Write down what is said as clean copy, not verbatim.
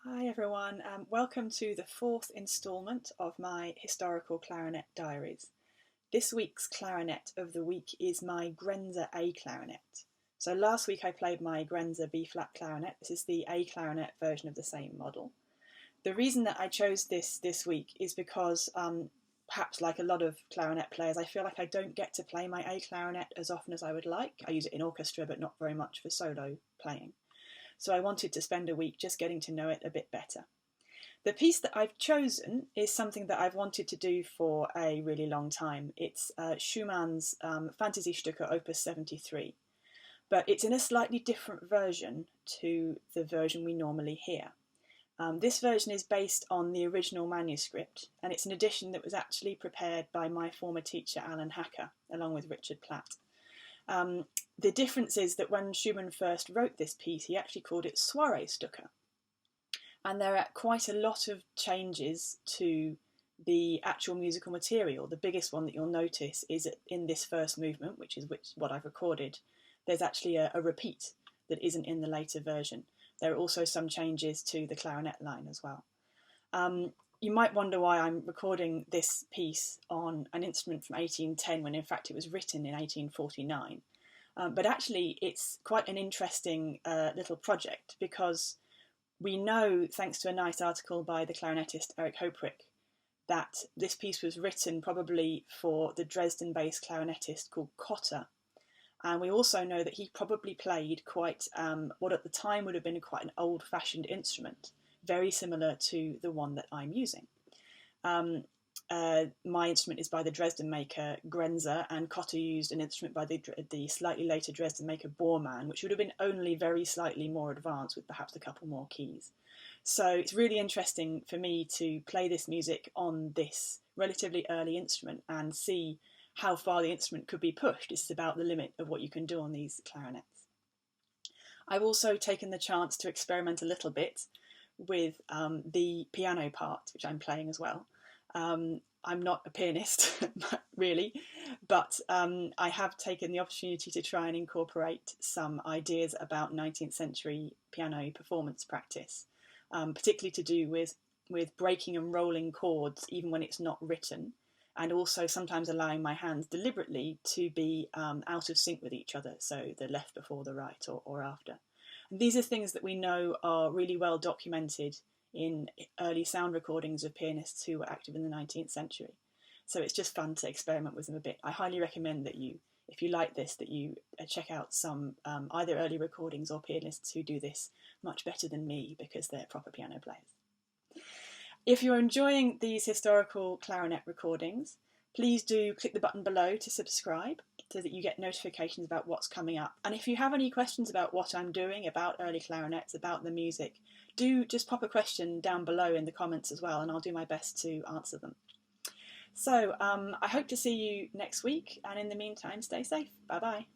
Hi everyone, welcome to the fourth instalment of my Historical Clarinet Diaries. This week's clarinet of the week is my Grenser A clarinet. So last week I played my Grenser B flat clarinet. This is the A clarinet version of the same model. The reason that I chose this week is because perhaps like a lot of clarinet players, I feel like I don't get to play my A clarinet as often as I would like. I use it in orchestra but not very much for solo playing. So I wanted to spend a week just getting to know it a bit better. The piece that I've chosen is something that I've wanted to do for a really long time. It's Schumann's Fantasiestücke Op. 73, but it's in a slightly different version to the version we normally hear. This version is based on the original manuscript, and it's an edition that was actually prepared by my former teacher Alan Hacker, along with Richard Platt. The difference is that when Schumann first wrote this piece, he actually called it Soiréestücke. And there are quite a lot of changes to the actual musical material. The biggest one that you'll notice is that in this first movement, which is what I've recorded, there's actually a repeat that isn't in the later version. There are also some changes to the clarinet line as well. You might wonder why I'm recording this piece on an instrument from 1810 when in fact it was written in 1849. But actually it's quite an interesting little project, because we know, thanks to a nice article by the clarinetist Erich Hoprick, that this piece was written probably for the Dresden-based clarinetist called Kotte. And we also know that he probably played quite what at the time would have been quite an old-fashioned instrument, very similar to the one that I'm using. My instrument is by the Dresden maker Grenser, and Kotte used an instrument by the slightly later Dresden maker Bormann, which would have been only very slightly more advanced with perhaps a couple more keys. So it's really interesting for me to play this music on this relatively early instrument and see how far the instrument could be pushed. It's about the limit of what you can do on these clarinets. I've also taken the chance to experiment a little bit with the piano part, which I'm playing as well. I'm not a pianist, really, but I have taken the opportunity to try and incorporate some ideas about 19th century piano performance practice, particularly to do with breaking and rolling chords even when it's not written, and also sometimes allowing my hands deliberately to be out of sync with each other, so the left before the right or after. And these are things that we know are really well documented in early sound recordings of pianists who were active in the 19th century. So it's just fun to experiment with them a bit. I highly recommend that you, if you like this, that you check out some either early recordings or pianists who do this much better than me, because they're proper piano players. If you're enjoying these historical clarinet recordings, please do click the button below to subscribe so that you get notifications about what's coming up. And if you have any questions about what I'm doing, about early clarinets, about the music, do just pop a question down below in the comments as well, and I'll do my best to answer them. So I hope to see you next week, and in the meantime, stay safe. Bye bye.